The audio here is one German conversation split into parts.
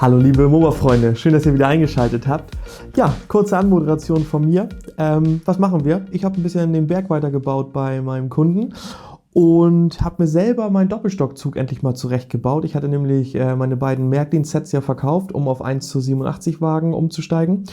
Hallo liebe MOBA-Freunde, schön, dass ihr wieder eingeschaltet habt. Ja, kurze Anmoderation von mir. Was machen wir? Ich habe ein bisschen den Berg weitergebaut bei meinem Kunden und habe mir selber meinen Doppelstockzug endlich mal zurechtgebaut. Ich hatte nämlich meine beiden Märklin-Sets ja verkauft, um auf 1:87 Wagen umzusteigen.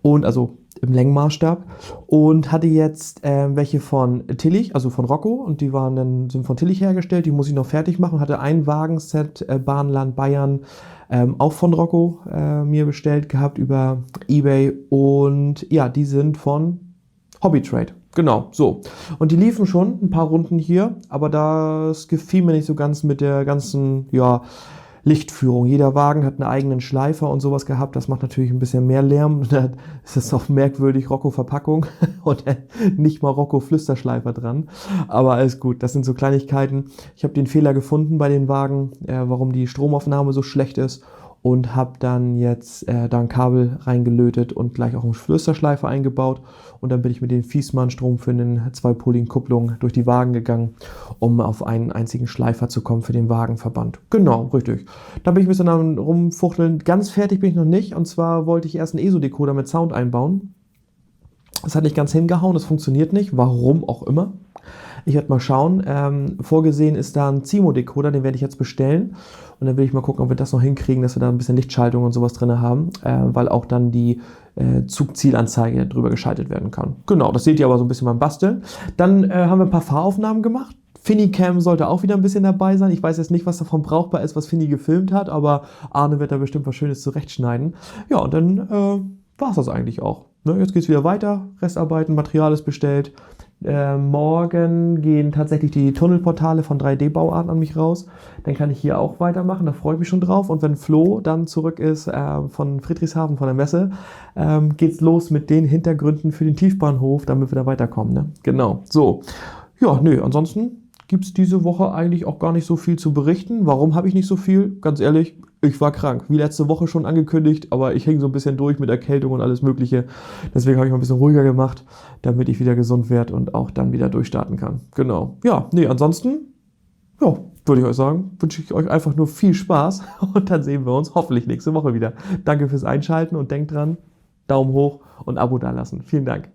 Und also im Längenmaßstab. Und hatte jetzt welche von Tillich, also von Rocco. Und die sind von Tillich hergestellt. Die muss ich noch fertig machen. Hatte ein Wagenset, Bahnland Bayern, auch von Rocco mir bestellt gehabt über eBay. Und ja, die sind von Hobbytrade. Genau, so. Und die liefen schon ein paar Runden hier, aber das gefiel mir nicht so ganz mit der ganzen, ja, Lichtführung. Jeder Wagen hat einen eigenen Schleifer und sowas gehabt. Das macht natürlich ein bisschen mehr Lärm. Da ist es auch merkwürdig, Rocco-Verpackung und nicht mal Rocco-Flüsterschleifer dran. Aber alles gut, das sind so Kleinigkeiten. Ich habe den Fehler gefunden bei den Wagen, warum die Stromaufnahme so schlecht ist. Und habe dann jetzt da ein Kabel reingelötet und gleich auch einen Flüsterschleifer eingebaut. Und dann bin ich mit den Viessmann stromführenden 2-poligen Kupplungen durch die Wagen gegangen, um auf einen einzigen Schleifer zu kommen für den Wagenverband. Genau, richtig. Da bin ich ein bisschen am rumfuchteln. Ganz fertig bin ich noch nicht. Und zwar wollte ich erst einen ESO-Decoder mit Sound einbauen. Das hat nicht ganz hingehauen, das funktioniert nicht. Warum auch immer. Ich werde mal schauen. Vorgesehen ist da ein Zimo-Decoder, den werde ich jetzt bestellen. Und dann will ich mal gucken, ob wir das noch hinkriegen, dass wir da ein bisschen Lichtschaltung und sowas drin haben, weil auch dann die Zugzielanzeige drüber geschaltet werden kann. Genau, das seht ihr aber so ein bisschen beim Basteln. Dann haben wir ein paar Fahraufnahmen gemacht. Finicam sollte auch wieder ein bisschen dabei sein. Ich weiß jetzt nicht, was davon brauchbar ist, was Fini gefilmt hat, aber Arne wird da bestimmt was Schönes zurechtschneiden. Ja, und dann war es das eigentlich auch. Ne, jetzt geht es wieder weiter. Restarbeiten, Material ist bestellt. Morgen gehen tatsächlich die Tunnelportale von 3D-Bauart an mich raus. Dann kann ich hier auch weitermachen, da freue ich mich schon drauf. Und wenn Flo dann zurück ist von Friedrichshafen, von der Messe, geht's los mit den Hintergründen für den Tiefbahnhof, damit wir da weiterkommen. Ne? Genau, so. Ja, nö, ansonsten gibt es diese Woche eigentlich auch gar nicht so viel zu berichten. Warum habe ich nicht so viel? Ganz ehrlich, ich war krank. Wie letzte Woche schon angekündigt, aber ich hing so ein bisschen durch mit Erkältung und alles Mögliche. Deswegen habe ich mal ein bisschen ruhiger gemacht, damit ich wieder gesund werde und auch dann wieder durchstarten kann. Genau. Ja, nee, ansonsten, ja, würde ich euch sagen, wünsche ich euch einfach nur viel Spaß und dann sehen wir uns hoffentlich nächste Woche wieder. Danke fürs Einschalten und denkt dran, Daumen hoch und Abo dalassen. Vielen Dank.